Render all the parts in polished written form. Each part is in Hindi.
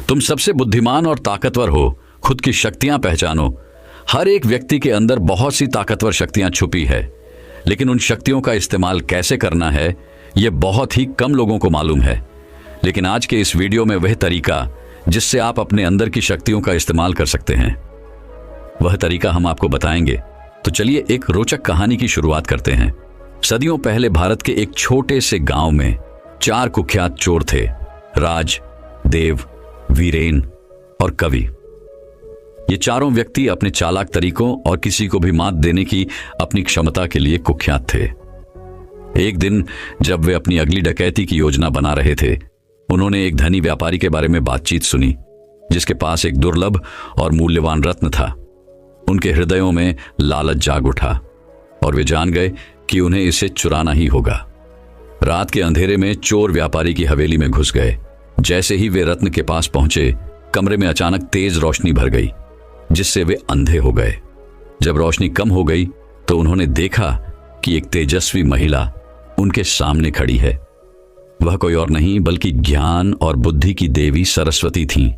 तुम सबसे बुद्धिमान और ताकतवर हो, खुद की शक्तियां पहचानो। हर एक व्यक्ति के अंदर बहुत सी ताकतवर शक्तियां छुपी है, लेकिन उन शक्तियों का इस्तेमाल कैसे करना है यह बहुत ही कम लोगों को मालूम है। लेकिन आज के इस वीडियो में वह तरीका जिससे आप अपने अंदर की शक्तियों का इस्तेमाल कर सकते हैं, वह तरीका हम आपको बताएंगे। तो चलिए एक रोचक कहानी की शुरुआत करते हैं। सदियों पहले भारत के एक छोटे से गांव में 4 कुख्यात चोर थे, राज, देव, वीरेन और कवि। ये चारों व्यक्ति अपने चालाक तरीकों और किसी को भी मात देने की अपनी क्षमता के लिए कुख्यात थे। एक दिन जब वे अपनी अगली डकैती की योजना बना रहे थे, उन्होंने एक धनी व्यापारी के बारे में बातचीत सुनी, जिसके पास एक दुर्लभ और मूल्यवान रत्न था। उनके हृदयों में लालच जाग उठा और वे जान गए कि उन्हें इसे चुराना ही होगा। रात के अंधेरे में चोर व्यापारी की हवेली में घुस गए। जैसे ही वे रत्न के पास पहुंचे, कमरे में अचानक तेज रोशनी भर गई, जिससे वे अंधे हो गए। जब रोशनी कम हो गई तो उन्होंने देखा कि एक तेजस्वी महिला उनके सामने खड़ी है। वह कोई और नहीं बल्कि ज्ञान और बुद्धि की देवी सरस्वती थीं।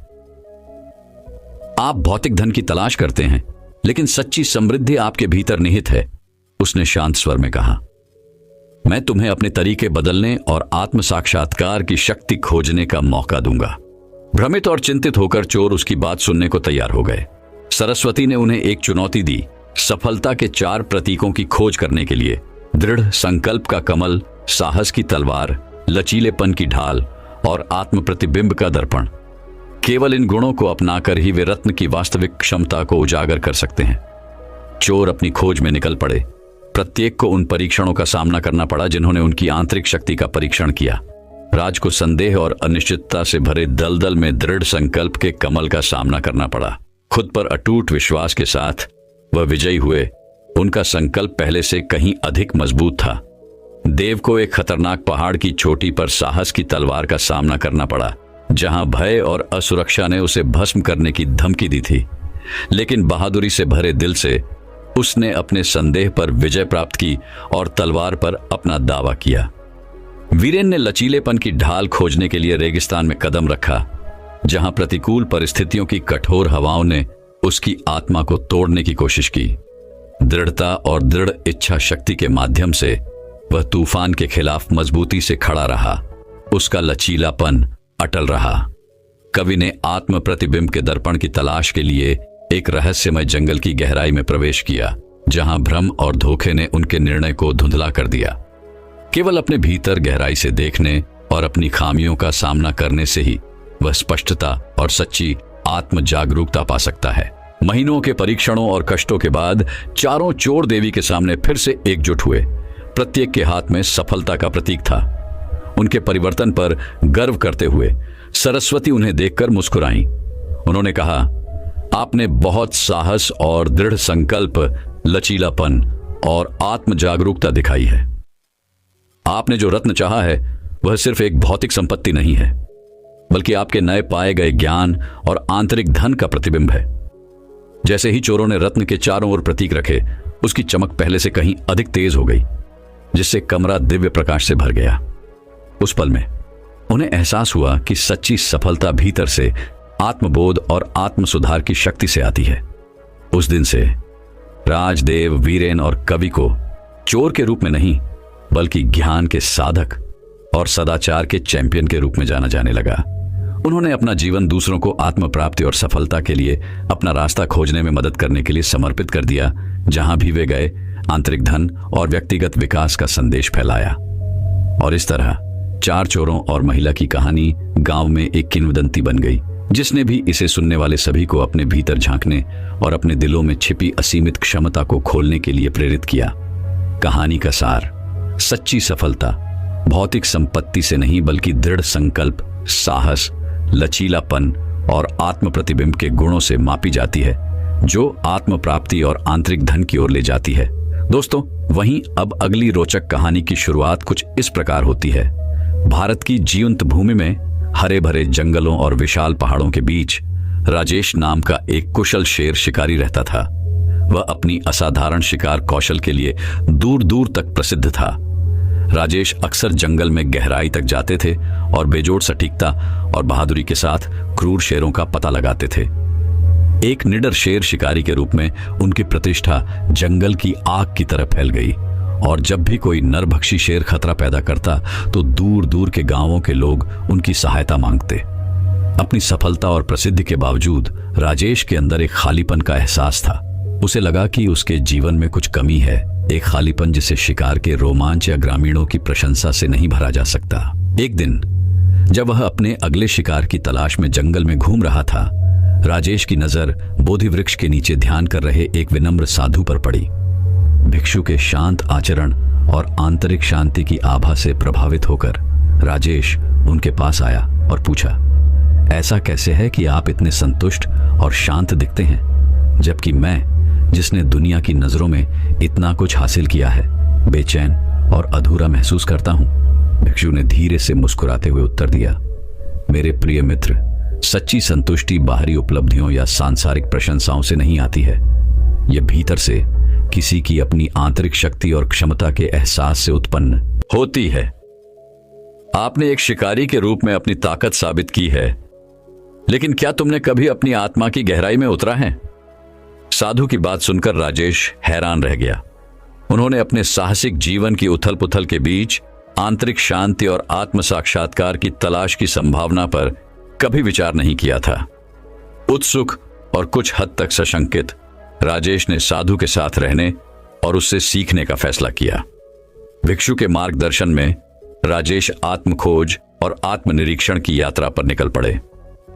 आप भौतिक धन की तलाश करते हैं, लेकिन सच्ची समृद्धि आपके भीतर निहित है, उसने शांत स्वर में कहा। मैं तुम्हें अपने तरीके बदलने और आत्म साक्षात्कार की शक्ति खोजने का मौका दूंगा। भ्रमित और चिंतित होकर चोर उसकी बात सुनने को तैयार हो गए। सरस्वती ने उन्हें एक चुनौती दी, सफलता के 4 प्रतीकों की खोज करने के लिए। दृढ़ संकल्प का कमल, साहस की तलवार, लचीलेपन की ढाल और आत्म प्रतिबिंब का दर्पण। केवल इन गुणों को अपनाकर ही वे रत्न की वास्तविक क्षमता को उजागर कर सकते हैं। चोर अपनी खोज में निकल पड़े। प्रत्येक को उन परीक्षणों का सामना करना पड़ा जिन्होंने उनकी आंतरिक शक्ति का परीक्षण किया। राज को संदेह और अनिश्चितता से भरे दलदल में दृढ़ संकल्प के कमल का सामना करना पड़ा। खुद पर अटूट विश्वास के साथ वह विजयी हुए। उनका संकल्प पहले से कहीं अधिक मजबूत था। देव को एक खतरनाक पहाड़ की चोटी पर साहस की तलवार का सामना करना पड़ा, जहां भय और असुरक्षा ने उसे भस्म करने की धमकी दी थी। लेकिन बहादुरी से भरे दिल से उसने अपने संदेह पर विजय प्राप्त की और तलवार पर अपना दावा किया। वीरेन ने लचीलेपन की ढाल खोजने के लिए रेगिस्तान में कदम रखा, जहां प्रतिकूल परिस्थितियों की कठोर हवाओं ने उसकी आत्मा को तोड़ने की कोशिश की। दृढ़ता और दृढ़ इच्छा शक्ति के माध्यम से वह तूफान के खिलाफ मजबूती से खड़ा रहा। उसका लचीलापन अटल रहा। कवि ने आत्म प्रतिबिंब के दर्पण की तलाश के लिए एक रहस्यमय जंगल की गहराई में प्रवेश किया, जहां भ्रम और धोखे ने उनके निर्णय को धुंधला कर दिया। केवल अपने भीतर गहराई से देखने और अपनी खामियों का सामना करने से ही वह स्पष्टता और सच्ची आत्म जागरूकता पा सकता है। महीनों के परीक्षणों और कष्टों के बाद चारों चोर देवी के सामने फिर से एकजुट हुए। प्रत्येक के हाथ में सफलता का प्रतीक था। उनके परिवर्तन पर गर्व करते हुए सरस्वती उन्हें देखकर मुस्कुराईं। उन्होंने कहा, आपने बहुत साहस और दृढ़ संकल्प, लचीलापन और आत्म जागरूकता दिखाई है। आपने जो रत्न चाहा है वह सिर्फ एक भौतिक संपत्ति नहीं है, बल्कि आपके नए पाए गए ज्ञान और आंतरिक धन का प्रतिबिंब है। जैसे ही चोरों ने रत्न के चारों ओर प्रतीक रखे, उसकी चमक पहले से कहीं अधिक तेज हो गई, जिससे कमरा दिव्य प्रकाश से भर गया। उस पल में उन्हें एहसास हुआ कि सच्ची सफलता भीतर से आत्मबोध और आत्म सुधार की शक्ति से आती है। उस दिन से राज, देव, वीरेन और कवि को चोर के रूप में नहीं, बल्कि ज्ञान के साधक और सदाचार के चैंपियन के रूप में जाना जाने लगा। उन्होंने अपना जीवन दूसरों को आत्म प्राप्ति और सफलता के लिए अपना रास्ता खोजने में मदद करने के लिए समर्पित कर दिया। जहां भी वे गए, आंतरिक धन और व्यक्तिगत विकास का संदेश फैलाया। और इस तरह 4 चोरों और महिला की कहानी गांव में एक किंवदंती बन गई, जिसने भी इसे सुनने वाले सभी को अपने भीतर झांकने और अपने दिलों में छिपी असीमित क्षमता को खोलने के लिए प्रेरित किया। कहानी का सार, सच्ची सफलता भौतिक संपत्ति से नहीं, बल्कि दृढ़ संकल्प, साहस, लचीलापन और आत्म प्रतिबिंब के गुणों से मापी जाती है, जो आत्म प्राप्ति और आंतरिक धन की ओर ले जाती है। दोस्तों, वहीं अब अगली रोचक कहानी की शुरुआत कुछ इस प्रकार होती है। भारत की जीवंत भूमि में हरे भरे जंगलों और विशाल पहाड़ों के बीच राजेश नाम का एक कुशल शेर शिकारी रहता था। वह अपनी असाधारण शिकार कौशल के लिए दूर दूर तक प्रसिद्ध था। राजेश अक्सर जंगल में गहराई तक जाते थे और बेजोड़ सटीकता और बहादुरी के साथ क्रूर शेरों का पता लगाते थे। एक निडर शेर शिकारी के रूप में उनकी प्रतिष्ठा जंगल की आग की तरह फैल गई और जब भी कोई नरभक्षी शेर खतरा पैदा करता तो दूर दूर के गांवों के लोग उनकी सहायता मांगते। अपनी सफलता और प्रसिद्धि के बावजूद राजेश के अंदर एक खालीपन का एहसास था। उसे लगा कि उसके जीवन में कुछ कमी है, एक खालीपन जिसे शिकार के रोमांच या ग्रामीणों की प्रशंसा से नहीं भरा जा सकता। एक दिन जब वह अपने अगले शिकार की तलाश में जंगल में घूम रहा था, राजेश की नजर बोधि वृक्ष के नीचे ध्यान कर रहे एक विनम्र साधु पर पड़ी। भिक्षु के शांत आचरण और आंतरिक शांति की आभा से प्रभावित होकर राजेश उनके पास आया और पूछा, ऐसा कैसे है कि आप इतने संतुष्ट और शांत दिखते हैं, जबकि मैं, जिसने दुनिया की नजरों में इतना कुछ हासिल किया है, बेचैन और अधूरा महसूस करता हूं। भिक्षु ने धीरे से मुस्कुराते हुए उत्तर दिया, मेरे प्रिय मित्र, सच्ची संतुष्टि बाहरी उपलब्धियों या सांसारिक प्रशंसाओं से नहीं आती है। यह भीतर से किसी की अपनी आंतरिक शक्ति और क्षमता के एहसास से उत्पन्न होती है। आपने एक शिकारी के रूप में अपनी ताकत साबित की है, लेकिन क्या तुमने कभी अपनी आत्मा की गहराई में उतरा है? साधु की बात सुनकर राजेश हैरान रह गया। उन्होंने अपने साहसिक जीवन की उथल पुथल के बीच आंतरिक शांति और आत्म साक्षात्कार की तलाश की संभावना पर कभी विचार नहीं किया था। उत्सुक और कुछ हद तक सशंकित, राजेश ने साधु के साथ रहने और उससे सीखने का फैसला किया। भिक्षु के मार्गदर्शन में राजेश आत्मखोज और आत्मनिरीक्षण की यात्रा पर निकल पड़े।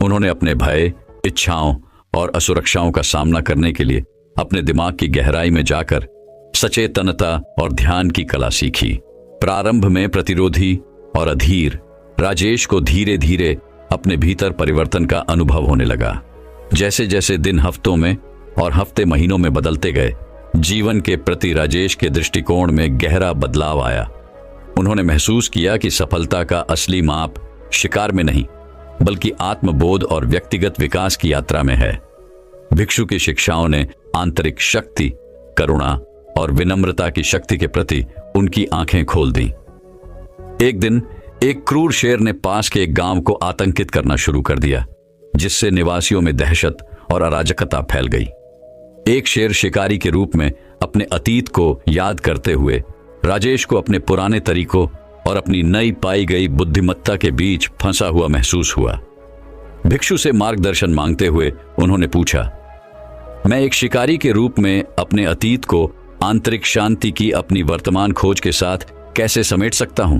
उन्होंने अपने भय, इच्छाओं और असुरक्षाओं का सामना करने के लिए अपने दिमाग की गहराई में जाकर सचेतनता और ध्यान की कला सीखी। प्रारंभ में प्रतिरोधी और अधीर, राजेश को धीरे धीरे अपने भीतर परिवर्तन का अनुभव होने लगा। जैसे जैसे दिन हफ्तों में और हफ्ते महीनों में बदलते गए, जीवन के प्रति राजेश के दृष्टिकोण में गहरा बदलाव आया। उन्होंने महसूस किया कि सफलता का असली माप शिकार में नहीं, बल्कि आत्मबोध और व्यक्तिगत विकास की यात्रा में है। भिक्षु की शिक्षाओं ने आंतरिक शक्ति, करुणा और विनम्रता की शक्ति के प्रति उनकी आंखें खोल दी। एक दिन एक क्रूर शेर ने पास के एक गांव को आतंकित करना शुरू कर दिया, जिससे निवासियों में दहशत और अराजकता फैल गई। एक शेर शिकारी के रूप में अपने अतीत को याद करते हुए राजेश को अपने पुराने तरीकों और अपनी नई पाई गई बुद्धिमत्ता के बीच फंसा हुआ महसूस हुआ। भिक्षु से मार्गदर्शन मांगते हुए उन्होंने पूछा, मैं एक शिकारी के रूप में अपने अतीत को आंतरिक शांति की अपनी वर्तमान खोज के साथ कैसे समेट सकता हूं?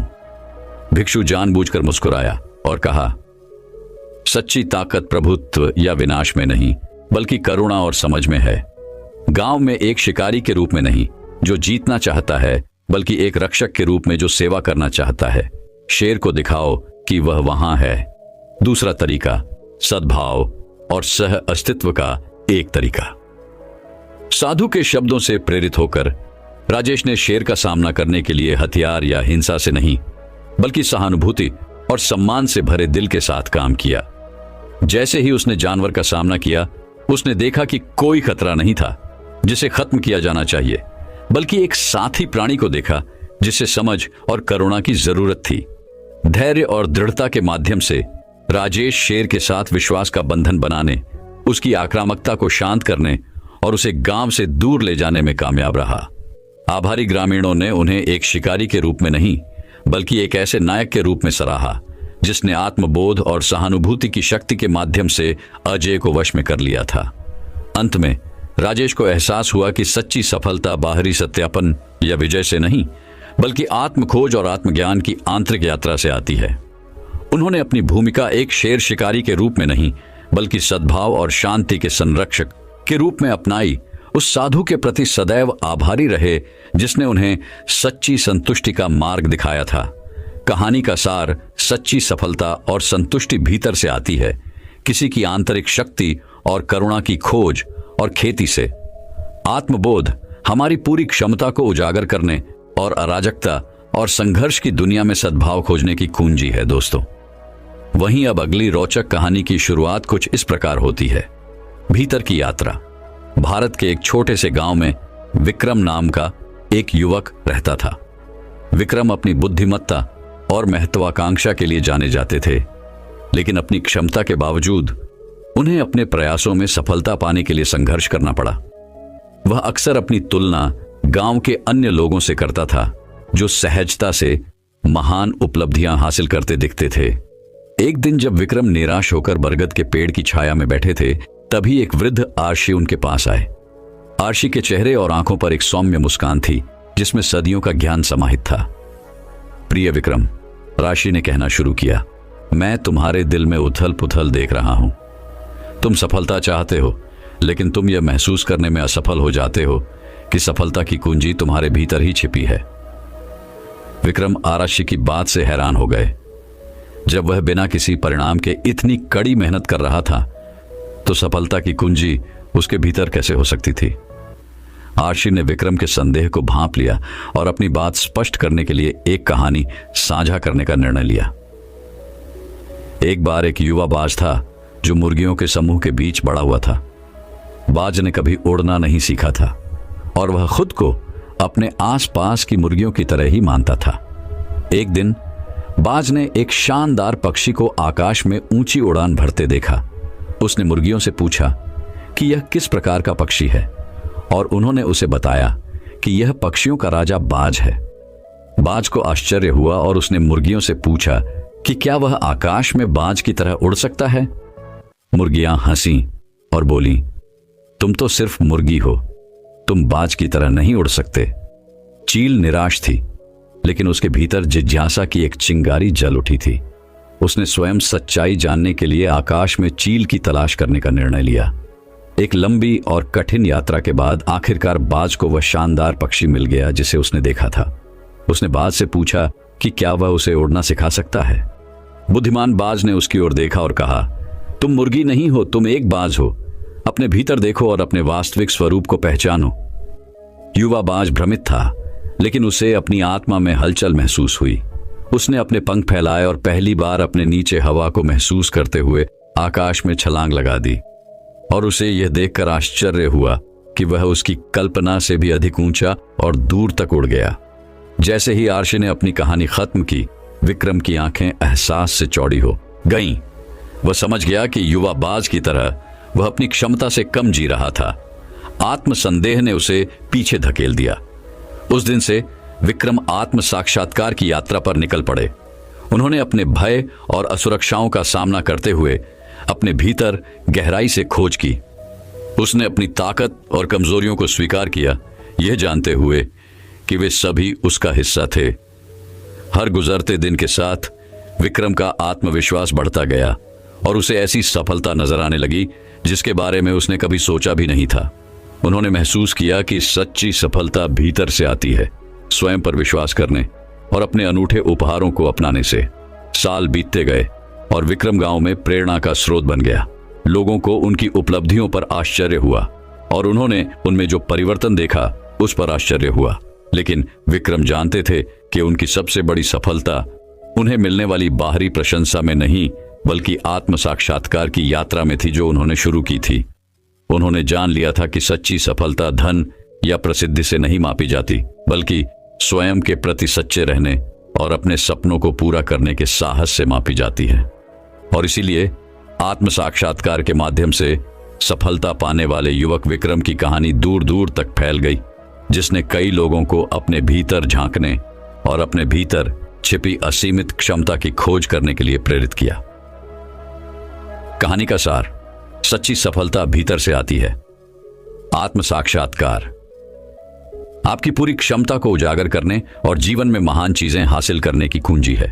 भिक्षु जानबूझकर मुस्कुराया और कहा, सच्ची ताकत प्रभुत्व या विनाश में नहीं, बल्कि करुणा और समझ में है। गांव में एक शिकारी के रूप में नहीं जो जीतना चाहता है, बल्कि एक रक्षक के रूप में जो सेवा करना चाहता है। शेर को दिखाओ कि वह वहां है। दूसरा तरीका, सद्भाव और सह अस्तित्व का एक तरीका। साधु के शब्दों से प्रेरित होकर राजेश ने शेर का सामना करने के लिए हथियार या हिंसा से नहीं, बल्कि सहानुभूति और सम्मान से भरे दिल के साथ काम किया। जैसे ही उसने जानवर का सामना किया, उसने देखा कि कोई खतरा नहीं था जिसे खत्म किया जाना चाहिए, बल्कि एक साथी प्राणी को देखा जिसे समझ और करुणा की जरूरत थी। धैर्य और दृढ़ता के माध्यम से राजेश शेर के साथ विश्वास का बंधन बनाने, उसकी आक्रामकता को शांत करने और उसे गांव से दूर ले जाने में कामयाब रहा। आभारी ग्रामीणों ने उन्हें एक शिकारी के रूप में नहीं, बल्कि एक ऐसे नायक के रूप में सराहा जिसने आत्मबोध और सहानुभूति की शक्ति के माध्यम से अजय को वश में कर लिया था। अंत में राजेश को एहसास हुआ कि सच्ची सफलता बाहरी सत्यापन या विजय से नहीं, बल्कि आत्मखोज और आत्मज्ञान की आंतरिक यात्रा से आती है। उन्होंने अपनी भूमिका एक शेर शिकारी के रूप में नहीं, बल्कि सद्भाव और शांति के संरक्षक के रूप में अपनाई। उस साधु के प्रति सदैव आभारी रहे जिसने उन्हें सच्ची संतुष्टि का मार्ग दिखाया था। कहानी का सार, सच्ची सफलता और संतुष्टि भीतर से आती है, किसी की आंतरिक शक्ति और करुणा की खोज और खेती से। आत्मबोध हमारी पूरी क्षमता को उजागर करने और अराजकता और संघर्ष की दुनिया में सद्भाव खोजने की कुंजी है दोस्तों। वहीं अब अगली रोचक कहानी की शुरुआत कुछ इस प्रकार होती है। भीतर की यात्रा। भारत के एक छोटे से गांव में विक्रम नाम का एक युवक रहता था। विक्रम अपनी बुद्धिमत्ता और महत्वाकांक्षा के लिए जाने जाते थे, लेकिन अपनी क्षमता के बावजूद उन्हें अपने प्रयासों में सफलता पाने के लिए संघर्ष करना पड़ा। वह अक्सर अपनी तुलना गांव के अन्य लोगों से करता था, जो सहजता से महान उपलब्धियां हासिल करते दिखते थे। एक दिन जब विक्रम निराश होकर बरगद के पेड़ की छाया में बैठे थे, तभी एक वृद्ध आर्षी उनके पास आए। आर्षी के चेहरे और आंखों पर एक सौम्य मुस्कान थी, जिसमें सदियों का ज्ञान समाहित था। प्रिय विक्रम, आर्षी ने कहना शुरू किया, मैं तुम्हारे दिल में उथल पुथल देख रहा हूं। तुम सफलता चाहते हो, लेकिन तुम यह महसूस करने में असफल हो जाते हो कि सफलता की कुंजी तुम्हारे भीतर ही छिपी है। विक्रम आर्षी की बात से हैरान हो गए। जब वह बिना किसी परिणाम के इतनी कड़ी मेहनत कर रहा था, तो सफलता की कुंजी उसके भीतर कैसे हो सकती थी? आर्षी ने विक्रम के संदेह को भांप लिया और अपनी बात स्पष्ट करने के लिए एक कहानी साझा करने का निर्णय लिया। एक बार एक युवा बाज था जो मुर्गियों के समूह के बीच बड़ा हुआ था। बाज ने कभी उड़ना नहीं सीखा था और वह खुद को अपने आसपास की मुर्गियों की तरह ही मानता था। एक दिन बाज ने एक शानदार पक्षी को आकाश में ऊंची उड़ान भरते देखा। उसने मुर्गियों से पूछा कि यह किस प्रकार का पक्षी है, और उन्होंने उसे बताया कि यह पक्षियों का राजा बाज है। बाज को आश्चर्य हुआ और उसने मुर्गियों से पूछा कि क्या वह आकाश में बाज की तरह उड़ सकता है? मुर्गियां हंसी और बोली, तुम तो सिर्फ मुर्गी हो, तुम बाज की तरह नहीं उड़ सकते। चील निराश थी, लेकिन उसके भीतर जिज्ञासा की एक चिंगारी जल उठी थी। उसने स्वयं सच्चाई जानने के लिए आकाश में चील की तलाश करने का निर्णय लिया। एक लंबी और कठिन यात्रा के बाद आखिरकार बाज को वह शानदार पक्षी मिल गया जिसे उसने देखा था। उसने बाज से पूछा कि क्या वह उसे उड़ना सिखा सकता है। बुद्धिमान बाज ने उसकी ओर देखा और कहा, तुम मुर्गी नहीं हो, तुम एक बाज हो। अपने भीतर देखो और अपने वास्तविक स्वरूप को पहचानो। युवा बाज भ्रमित था, लेकिन उसे अपनी आत्मा में हलचल महसूस हुई। उसने अपने पंख फैलाए और पहली बार अपने नीचे हवा को महसूस करते हुए आकाश में छलांग लगा दी, और उसे यह देखकर आश्चर्य हुआ कि वह उसकी कल्पना से भी अधिक ऊंचा और दूर तक उड़ गया। जैसे ही आर्षी ने अपनी कहानी खत्म की, विक्रम की आंखें एहसास से चौड़ी हो गईं। वह समझ गया कि युवा बाज की तरह वह अपनी क्षमता से कम जी रहा था। आत्मसंदेह ने उसे पीछे धकेल दिया। उस दिन से विक्रम आत्म साक्षात्कार की यात्रा पर निकल पड़े। उन्होंने अपने भय और असुरक्षाओं का सामना करते हुए अपने भीतर गहराई से खोज की। उसने अपनी ताकत और कमजोरियों को स्वीकार किया, यह जानते हुए कि वे सभी उसका हिस्सा थे। हर गुजरते दिन के साथ विक्रम का आत्मविश्वास बढ़ता गया और उसे ऐसी सफलता नजर आने लगी जिसके बारे में उसने कभी सोचा भी नहीं था। उन्होंने महसूस किया कि सच्ची सफलता भीतर से आती है, स्वयं पर विश्वास करने और अपने अनूठे उपहारों को अपनाने से। साल बीतते गए और विक्रम गांव में प्रेरणा का स्रोत बन गया। लोगों को उनकी उपलब्धियों पर आश्चर्य हुआ और उन्होंने उनमें जो परिवर्तन देखा उस पर आश्चर्य हुआ। लेकिन विक्रम जानते थे कि उनकी सबसे बड़ी सफलता उन्हें मिलने वाली बाहरी प्रशंसा में नहीं, बल्कि आत्म साक्षात्कार की यात्रा में थी जो उन्होंने शुरू की थी। उन्होंने जान लिया था कि सच्ची सफलता धन या प्रसिद्धि से नहीं मापी जाती, बल्कि स्वयं के प्रति सच्चे रहने और अपने सपनों को पूरा करने के साहस से मापी जाती है। और इसीलिए आत्म साक्षात्कार के माध्यम से सफलता पाने वाले युवक विक्रम की कहानी दूर दूर तक फैल गई, जिसने कई लोगों को अपने भीतर झांकने और अपने भीतर छिपी असीमित क्षमता की खोज करने के लिए प्रेरित किया। कहानी का सार, सच्ची सफलता भीतर से आती है। आत्म साक्षात्कार आपकी पूरी क्षमता को उजागर करने और जीवन में महान चीजें हासिल करने की कुंजी है।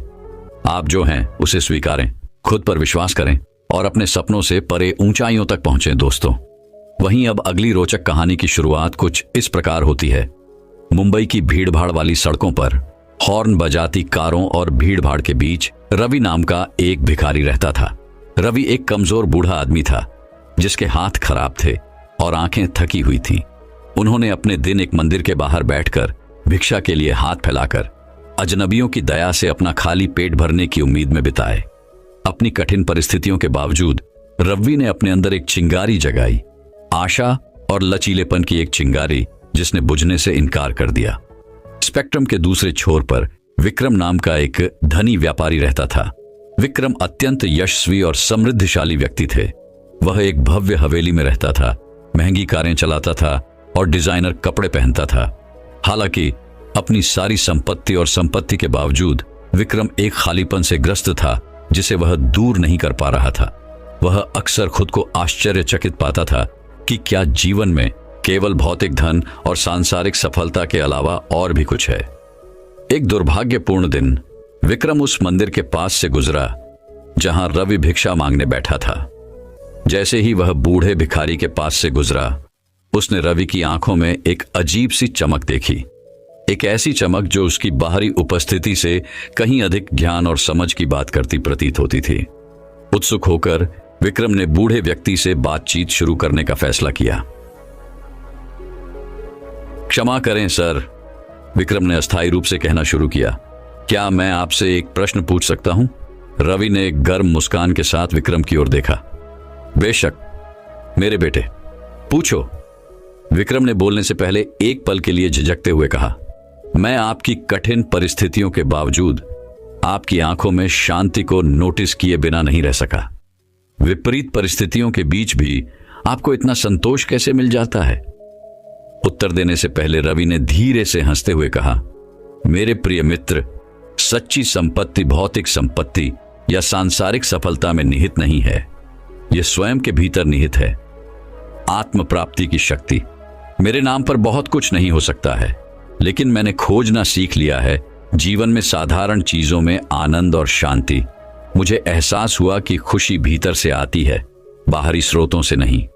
आप जो हैं उसे स्वीकारें, खुद पर विश्वास करें और अपने सपनों से परे ऊंचाइयों तक पहुंचें दोस्तों। वहीं अब अगली रोचक कहानी की शुरुआत कुछ इस प्रकार होती है। मुंबई की भीड़भाड़ वाली सड़कों पर हॉर्न बजाती कारों और भीड़भाड़ के बीच रवि नाम का एक भिखारी रहता था। रवि एक कमजोर बूढ़ा आदमी था जिसके हाथ खराब थे और आंखें थकी हुई थीं। उन्होंने अपने दिन एक मंदिर के बाहर बैठकर भिक्षा के लिए हाथ फैलाकर अजनबियों की दया से अपना खाली पेट भरने की उम्मीद में बिताए। अपनी कठिन परिस्थितियों के बावजूद रवि ने अपने अंदर एक चिंगारी जगाई, आशा और लचीलेपन की एक चिंगारी जिसने बुझने से इनकार कर दिया। स्पेक्ट्रम के दूसरे छोर पर विक्रम नाम का एक धनी व्यापारी रहता था। विक्रम अत्यंत यशस्वी और समृद्धशाली व्यक्ति थे। वह एक भव्य हवेली में रहता था, महंगी कारें चलाता था और डिजाइनर कपड़े पहनता था। हालांकि अपनी सारी संपत्ति और संपत्ति के बावजूद विक्रम एक खालीपन से ग्रस्त था जिसे वह दूर नहीं कर पा रहा था। वह अक्सर खुद को आश्चर्यचकित पाता था कि क्या जीवन में केवल भौतिक धन और सांसारिक सफलता के अलावा और भी कुछ है। एक दुर्भाग्यपूर्ण दिन विक्रम उस मंदिर के पास से गुजरा जहां रवि भिक्षा मांगने बैठा था। जैसे ही वह बूढ़े भिखारी के पास से गुजरा, उसने रवि की आंखों में एक अजीब सी चमक देखी। एक ऐसी चमक जो उसकी बाहरी उपस्थिति से कहीं अधिक ज्ञान और समझ की बात करती प्रतीत होती थी। उत्सुक होकर विक्रम ने बूढ़े व्यक्ति से बातचीत शुरू करने का फैसला किया। क्षमा करें सर, विक्रम ने अस्थायी रूप से कहना शुरू किया। क्या मैं आपसे एक प्रश्न पूछ सकता हूं? रवि ने एक गर्म मुस्कान के साथ विक्रम की ओर देखा। बेशक मेरे बेटे, पूछो, विक्रम ने बोलने से पहले एक पल के लिए झिझकते हुए कहा। मैं आपकी कठिन परिस्थितियों के बावजूद आपकी आंखों में शांति को नोटिस किए बिना नहीं रह सका। विपरीत परिस्थितियों के बीच भी आपको इतना संतोष कैसे मिल जाता है? उत्तर देने से पहले रवि ने धीरे से हंसते हुए कहा, मेरे प्रिय मित्र, सच्ची संपत्ति भौतिक संपत्ति या सांसारिक सफलता में निहित नहीं है। यह स्वयं के भीतर निहित है। आत्म प्राप्ति की शक्ति। मेरे नाम पर बहुत कुछ नहीं हो सकता है, लेकिन मैंने खोजना सीख लिया है जीवन में साधारण चीजों में आनंद और शांति। मुझे एहसास हुआ कि खुशी भीतर से आती है, बाहरी स्रोतों से नहीं।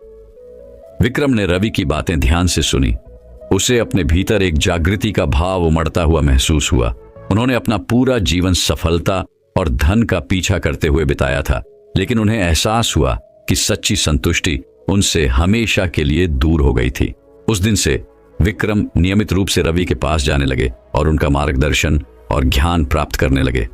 विक्रम ने रवि की बातें ध्यान से सुनी। उसे अपने भीतर एक जागृति का भाव उमड़ता हुआ महसूस हुआ। उन्होंने अपना पूरा जीवन सफलता और धन का पीछा करते हुए बिताया था, लेकिन उन्हें एहसास हुआ कि सच्ची संतुष्टि उनसे हमेशा के लिए दूर हो गई थी। उस दिन से विक्रम नियमित रूप से रवि के पास जाने लगे और उनका मार्गदर्शन और ज्ञान प्राप्त करने लगे।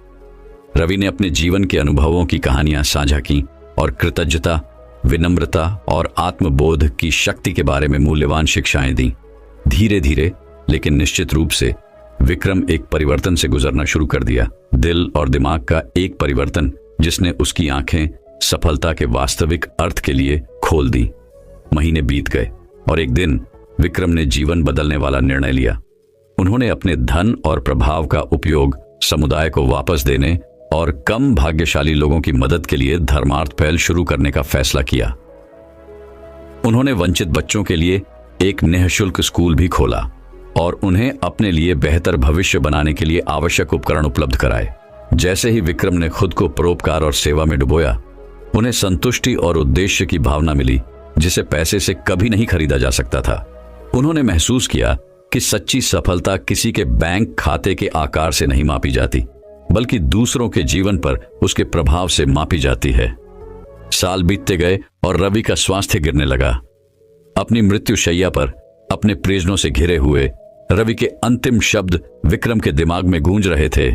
रवि ने अपने जीवन के अनुभवों की कहानियां साझा की और कृतज्ञता, विनम्रता और आत्मबोध की शक्ति के बारे में मूल्यवान शिक्षाएं दी। धीरे धीरे लेकिन निश्चित रूप से विक्रम एक परिवर्तन से गुजरना शुरू कर दिया। दिल और दिमाग का एक परिवर्तन जिसने उसकी आंखें सफलता के वास्तविक अर्थ के लिए खोल दी। महीने बीत गए और एक दिन विक्रम ने जीवन बदलने वाला निर्णय लिया। उन्होंने अपने धन और प्रभाव का उपयोग समुदाय को वापस देने और कम भाग्यशाली लोगों की मदद के लिए धर्मार्थ पहल शुरू करने का फैसला किया। उन्होंने वंचित बच्चों के लिए एक निःशुल्क स्कूल भी खोला और उन्हें अपने लिए बेहतर भविष्य बनाने के लिए आवश्यक उपकरण उपलब्ध कराए। जैसे ही विक्रम ने खुद को परोपकार और सेवा में डुबोया, उन्हें संतुष्टि और उद्देश्य की भावना मिली जिसे पैसे से कभी नहीं खरीदा जा सकता था। उन्होंने महसूस किया कि सच्ची सफलता किसी के बैंक खाते के आकार से नहीं मापी जाती, बल्कि दूसरों के जीवन पर उसके प्रभाव से मापी जाती है। साल बीतते गए और रवि का स्वास्थ्य गिरने लगा। अपनी मृत्युशैया पर अपने प्रियजनों से घिरे हुए रवि के अंतिम शब्द विक्रम के दिमाग में गूंज रहे थे।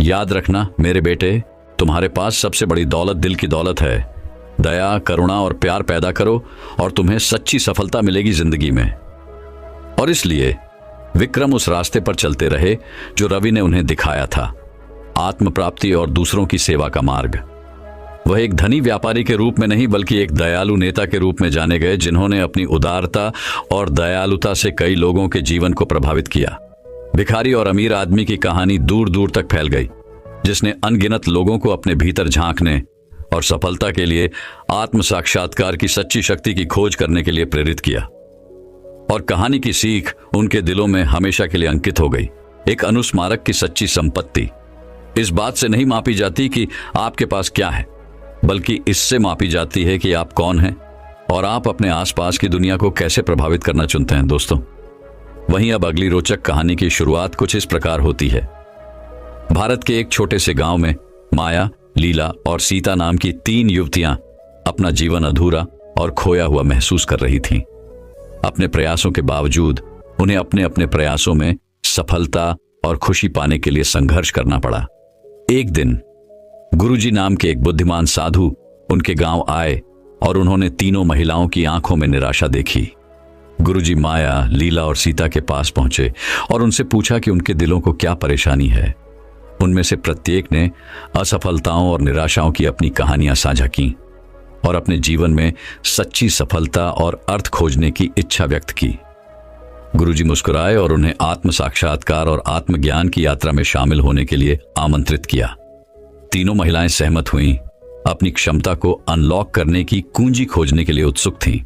याद रखना मेरे बेटे, तुम्हारे पास सबसे बड़ी दौलत दिल की दौलत है। दया, करुणा और प्यार पैदा करो और तुम्हें सच्ची सफलता मिलेगी जिंदगी में। और इसलिए विक्रम उस रास्ते पर चलते रहे जो रवि ने उन्हें दिखाया था, आत्म प्राप्ति और दूसरों की सेवा का मार्ग। वह एक धनी व्यापारी के रूप में नहीं बल्कि एक दयालु नेता के रूप में जाने गए, जिन्होंने अपनी उदारता और दयालुता से कई लोगों के जीवन को प्रभावित किया। भिखारी और अमीर आदमी की कहानी दूर दूर तक फैल गई, जिसने अनगिनत लोगों को अपने भीतर झांकने और सफलता के लिए आत्म साक्षात्कार की सच्ची शक्ति की खोज करने के लिए प्रेरित किया। और कहानी की सीख उनके दिलों में हमेशा के लिए अंकित हो गई। एक अनुस्मारक की सच्ची संपत्ति इस बात से नहीं मापी जाती कि आपके पास क्या है, बल्कि इससे मापी जाती है कि आप कौन हैं और आप अपने आसपास की दुनिया को कैसे प्रभावित करना चुनते हैं। दोस्तों, वहीं अब अगली रोचक कहानी की शुरुआत कुछ इस प्रकार होती है। भारत के एक छोटे से गांव में माया, लीला और सीता नाम की 3 युवतियां अपना जीवन अधूरा और खोया हुआ महसूस कर रही थीं। अपने प्रयासों के बावजूद उन्हें अपने अपने प्रयासों में सफलता और खुशी पाने के लिए संघर्ष करना पड़ा। एक दिन गुरुजी नाम के एक बुद्धिमान साधु उनके गांव आए और उन्होंने तीनों महिलाओं की आंखों में निराशा देखी। गुरुजी माया, लीला और सीता के पास पहुंचे और उनसे पूछा कि उनके दिलों को क्या परेशानी है। उनमें से प्रत्येक ने असफलताओं और निराशाओं की अपनी कहानियां साझा की और अपने जीवन में सच्ची सफलता और अर्थ खोजने की इच्छा व्यक्त की। गुरुजी मुस्कुराए और उन्हें आत्म साक्षात्कार और आत्मज्ञान की यात्रा में शामिल होने के लिए आमंत्रित किया। तीनों महिलाएं सहमत हुईं, अपनी क्षमता को अनलॉक करने की कुंजी खोजने के लिए उत्सुक थीं।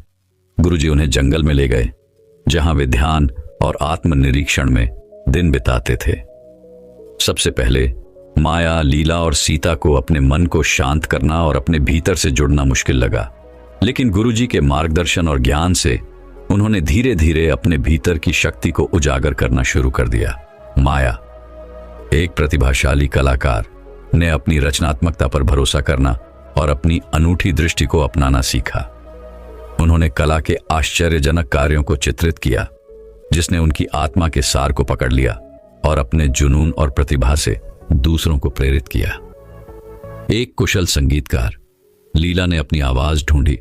गुरुजी उन्हें जंगल में ले गए, जहां वे ध्यान और आत्मनिरीक्षण में दिन बिताते थे। सबसे पहले माया, लीला और सीता को अपने मन को शांत करना और अपने भीतर से जुड़ना मुश्किल लगा, लेकिन गुरुजी के मार्गदर्शन और ज्ञान से उन्होंने धीरे धीरे अपने भीतर की शक्ति को उजागर करना शुरू कर दिया। माया, एक प्रतिभाशाली कलाकार, ने अपनी रचनात्मकता पर भरोसा करना और अपनी अनूठी दृष्टि को अपनाना सीखा। उन्होंने कला के आश्चर्यजनक कार्यों को चित्रित किया, जिसने उनकी आत्मा के सार को पकड़ लिया और अपने जुनून और प्रतिभा से दूसरों को प्रेरित किया। एक कुशल संगीतकार, लीला ने अपनी आवाज ढूंढी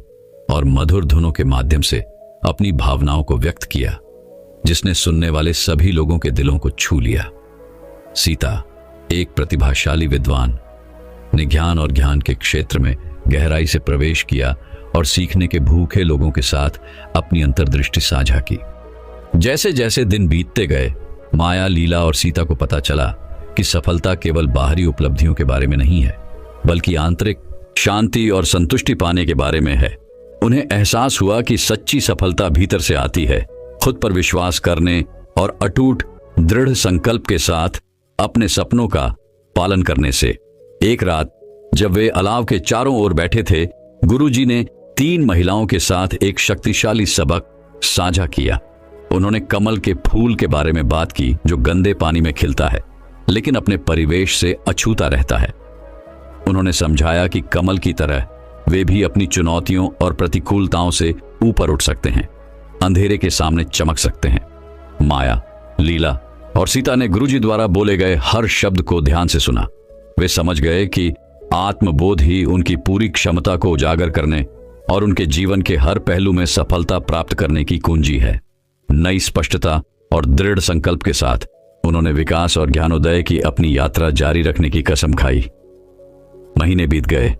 और मधुर धुनों के माध्यम से अपनी भावनाओं को व्यक्त किया, जिसने सुनने वाले सभी लोगों के दिलों को छू लिया। सीता, एक प्रतिभाशाली विद्वान, ने ज्ञान और ज्ञान के क्षेत्र में गहराई से प्रवेश किया और सीखने के भूखे लोगों के साथ अपनी अंतर्दृष्टि साझा की। जैसे जैसे दिन बीतते गए, माया, लीला और सीता को पता चला कि सफलता केवल बाहरी उपलब्धियों के बारे में नहीं है, बल्कि आंतरिक शांति और संतुष्टि पाने के बारे में है। उन्हें एहसास हुआ कि सच्ची सफलता भीतर से आती है, खुद पर विश्वास करने और अटूट दृढ़ संकल्प के साथ अपने सपनों का पालन करने से। एक रात जब वे अलाव के चारों ओर बैठे थे, गुरुजी ने 3 महिलाओं के साथ एक शक्तिशाली सबक साझा किया। उन्होंने कमल के फूल के बारे में बात की, जो गंदे पानी में खिलता है लेकिन अपने परिवेश से अछूता रहता है। उन्होंने समझाया कि कमल की तरह वे भी अपनी चुनौतियों और प्रतिकूलताओं से ऊपर उठ सकते हैं, अंधेरे के सामने चमक सकते हैं। माया, लीला और सीता ने गुरुजी द्वारा बोले गए हर शब्द को ध्यान से सुना। वे समझ गए कि आत्मबोध ही उनकी पूरी क्षमता को उजागर करने और उनके जीवन के हर पहलू में सफलता प्राप्त करने की कुंजी है। नई स्पष्टता और दृढ़ संकल्प के साथ उन्होंने विकास और ज्ञानोदय की अपनी यात्रा जारी रखने की कसम खाई। महीने बीत गए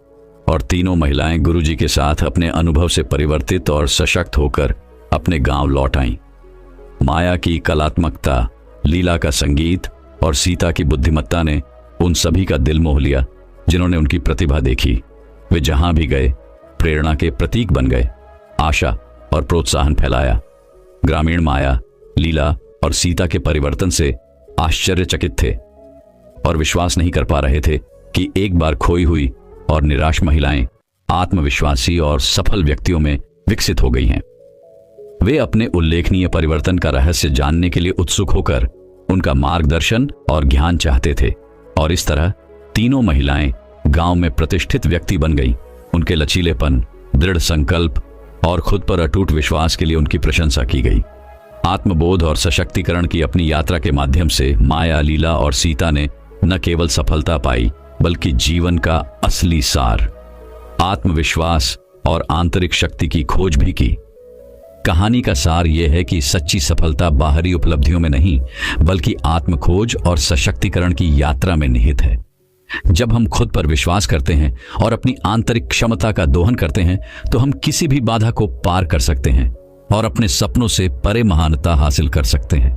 और तीनों महिलाएं गुरुजी के साथ अपने अनुभव से परिवर्तित और सशक्त होकर अपने गांव लौट आईं। माया की कलात्मकता, लीला का संगीत और सीता की बुद्धिमत्ता ने उन सभी का दिल मोह लिया जिन्होंने उनकी प्रतिभा देखी। वे जहां भी गए प्रेरणा के प्रतीक बन गए, आशा और प्रोत्साहन फैलाया। ग्रामीण माया, लीला और सीता के परिवर्तन से आश्चर्यचकित थे और विश्वास नहीं कर पा रहे थे कि एक बार खोई हुई और निराश महिलाएं आत्मविश्वासी और सफल व्यक्तियों में विकसित हो गई हैं। वे अपने उल्लेखनीय परिवर्तन का रहस्य जानने के लिए उत्सुक होकर उनका मार्गदर्शन और ज्ञान चाहते थे और इस तरह तीनों महिलाएं गांव में प्रतिष्ठित व्यक्ति बन गईं। उनके लचीलेपन, दृढ़ संकल्प और खुद पर अटूट विश्वास के लिए उनकी प्रशंसा की गई। आत्मबोध और सशक्तिकरण की अपनी यात्रा के माध्यम से माया, लीला और सीता ने न केवल सफलता पाई बल्कि जीवन का असली सार, आत्मविश्वास और आंतरिक शक्ति की खोज भी की। कहानी का सार यह है कि सच्ची सफलता बाहरी उपलब्धियों में नहीं बल्कि आत्मखोज और सशक्तिकरण की यात्रा में निहित है। जब हम खुद पर विश्वास करते हैं और अपनी आंतरिक क्षमता का दोहन करते हैं तो हम किसी भी बाधा को पार कर सकते हैं और अपने सपनों से परे महानता हासिल कर सकते हैं।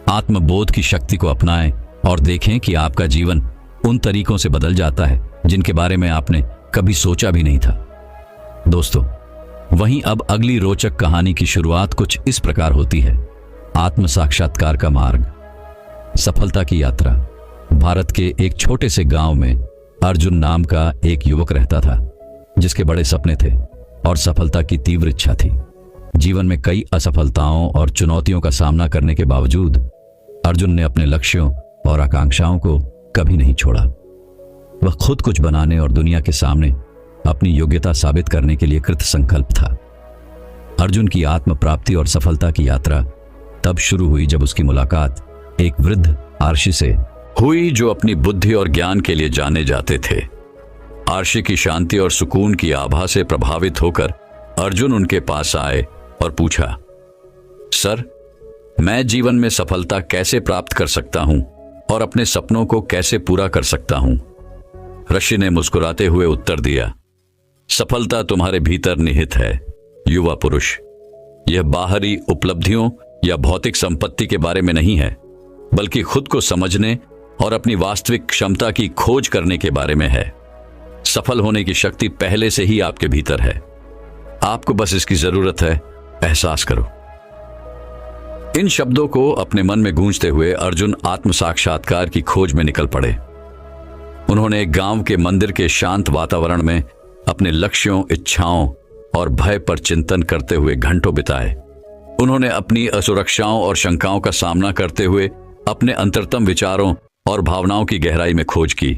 आत्मबोध की शक्ति को अपनाएं और देखें कि आपका जीवन उन तरीकों से बदल जाता है जिनके बारे में आपने कभी सोचा भी नहीं था। दोस्तों, वहीं अब अगली रोचक कहानी की शुरुआत कुछ इस प्रकार होती है। आत्म साक्षात्कार का मार्ग। सफलता की यात्रा। भारत के एक छोटे से गांव में अर्जुन नाम का एक युवक रहता था, जिसके बड़े सपने थे और सफलता की तीव्र इच्छा थी। जीवन में कई असफलताओं और चुनौतियों का सामना करने के बावजूद अर्जुन ने अपने लक्ष्यों और आकांक्षाओं को कभी नहीं छोड़ा। वह खुद कुछ बनाने और दुनिया के सामने अपनी योग्यता साबित करने के लिए कृत संकल्प था। अर्जुन की आत्म प्राप्ति और सफलता की यात्रा तब शुरू हुई जब उसकी मुलाकात एक वृद्ध आर्षि से हुई, जो अपनी बुद्धि और ज्ञान के लिए जाने जाते थे। आर्षि की शांति और सुकून की आभा से प्रभावित होकर अर्जुन उनके पास आए और पूछा, सर, मैं जीवन में सफलता कैसे प्राप्त कर सकता हूं और अपने सपनों को कैसे पूरा कर सकता हूं? ऋषि ने मुस्कुराते हुए उत्तर दिया, सफलता तुम्हारे भीतर निहित है, युवा पुरुष। यह बाहरी उपलब्धियों या भौतिक संपत्ति के बारे में नहीं है, बल्कि खुद को समझने और अपनी वास्तविक क्षमता की खोज करने के बारे में है। सफल होने की शक्ति पहले से ही आपके भीतर है, आपको बस इसकी जरूरत है। एहसास करो। इन शब्दों को अपने मन में गूंजते हुए अर्जुन आत्म साक्षात्कार की खोज में निकल पड़े। उन्होंने एक गांव के मंदिर के शांत वातावरण में अपने लक्ष्यों, इच्छाओं और भय पर चिंतन करते हुए घंटों बिताए। उन्होंने अपनी असुरक्षाओं और शंकाओं का सामना करते हुए अपने अंतरतम विचारों और भावनाओं की गहराई में खोज की।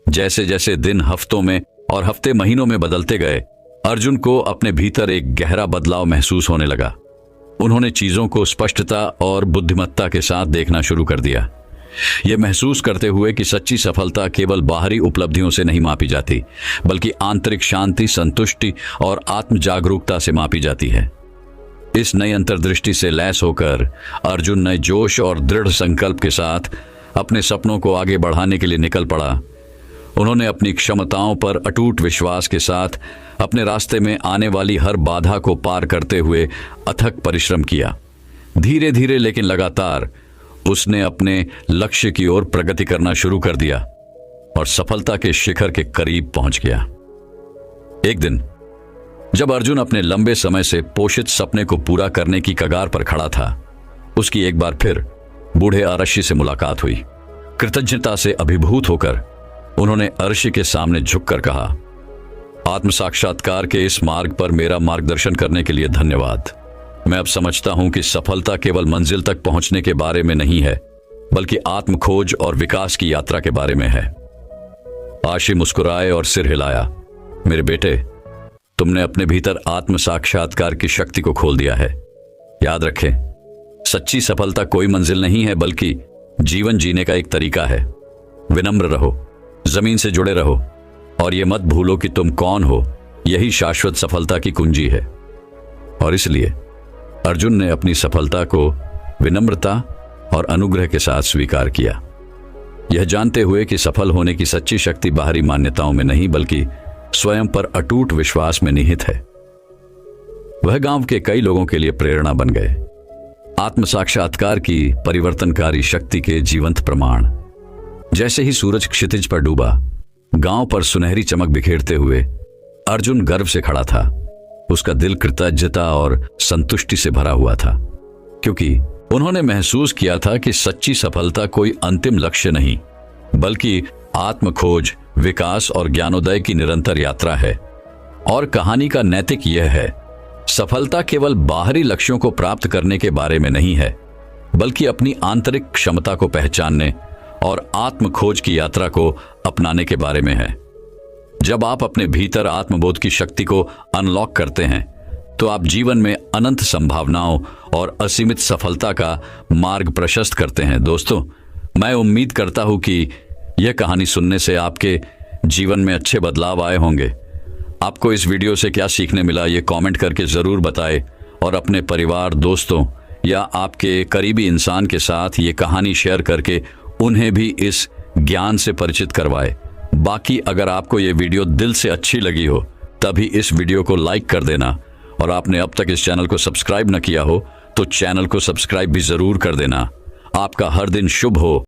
जैसे जैसे दिन हफ्तों में और हफ्ते महीनों में बदलते गए, अर्जुन को अपने भीतर एक गहरा बदलाव महसूस होने लगा। उन्होंने चीजों को स्पष्टता और बुद्धिमत्ता के साथ देखना शुरू कर दिया, यह महसूस करते हुए कि सच्ची सफलता केवल बाहरी उपलब्धियों से नहीं मापी जाती, बल्कि आंतरिक शांति, संतुष्टि और आत्म जागरूकता से मापी जाती है। इस नई अंतर्दृष्टि से लैस होकर अर्जुन नए जोश और दृढ़ संकल्प के साथ अपने सपनों को आगे बढ़ाने के लिए निकल पड़ा। उन्होंने अपनी क्षमताओं पर अटूट विश्वास के साथ अपने रास्ते में आने वाली हर बाधा को पार करते हुए अथक परिश्रम किया। धीरे धीरे लेकिन लगातार उसने अपने लक्ष्य की ओर प्रगति करना शुरू कर दिया और सफलता के शिखर के करीब पहुंच गया। एक दिन जब अर्जुन अपने लंबे समय से पोषित सपने को पूरा करने की कगार पर खड़ा था, उसकी एक बार फिर बूढ़े अरशी से मुलाकात हुई। कृतज्ञता से अभिभूत होकर उन्होंने अरशी के सामने झुककर कहा, आत्म साक्षात्कार के इस मार्ग पर मेरा मार्गदर्शन करने के लिए धन्यवाद। मैं अब समझता हूं कि सफलता केवल मंजिल तक पहुंचने के बारे में नहीं है, बल्कि आत्म खोज और विकास की यात्रा के बारे में है। आशी मुस्कुराए और सिर हिलाया, मेरे बेटे, तुमने अपने भीतर आत्म साक्षात्कार की शक्ति को खोल दिया है। याद रखें, सच्ची सफलता कोई मंजिल नहीं है, बल्कि जीवन जीने का एक तरीका है। विनम्र रहो, जमीन से जुड़े रहो और यह मत भूलो कि तुम कौन हो। यही शाश्वत सफलता की कुंजी है। और इसलिए अर्जुन ने अपनी सफलता को विनम्रता और अनुग्रह के साथ स्वीकार किया, यह जानते हुए कि सफल होने की सच्ची शक्ति बाहरी मान्यताओं में नहीं, बल्कि स्वयं पर अटूट विश्वास में निहित है। वह गांव के कई लोगों के लिए प्रेरणा बन गए, आत्म साक्षात्कार की परिवर्तनकारी शक्ति के जीवंत प्रमाण। जैसे ही सूरज क्षितिज पर डूबा, गांव पर सुनहरी चमक बिखेरते हुए अर्जुन गर्व से खड़ा था। उसका दिल कृतज्ञता और संतुष्टि से भरा हुआ था, क्योंकि उन्होंने महसूस किया था कि सच्ची सफलता कोई अंतिम लक्ष्य नहीं, बल्कि आत्म खोज, विकास और ज्ञानोदय की निरंतर यात्रा है। और कहानी का नैतिक यह है, सफलता केवल बाहरी लक्ष्यों को प्राप्त करने के बारे में नहीं है, बल्कि अपनी आंतरिक क्षमता को पहचानने और आत्म खोज की यात्रा को अपनाने के बारे में है। जब आप अपने भीतर आत्मबोध की शक्ति को अनलॉक करते हैं, तो आप जीवन में अनंत संभावनाओं और असीमित सफलता का मार्ग प्रशस्त करते हैं। दोस्तों, मैं उम्मीद करता हूं कि यह कहानी सुनने से आपके जीवन में अच्छे बदलाव आए होंगे। आपको इस वीडियो से क्या सीखने मिला, ये कमेंट करके जरूर बताएं और अपने परिवार, दोस्तों या आपके करीबी इंसान के साथ ये कहानी शेयर करके उन्हें भी इस ज्ञान से परिचित करवाएं। बाकी अगर आपको ये वीडियो दिल से अच्छी लगी हो, तभी इस वीडियो को लाइक कर देना, और आपने अब तक इस चैनल को सब्सक्राइब न किया हो तो चैनल को सब्सक्राइब भी जरूर कर देना। आपका हर दिन शुभ हो।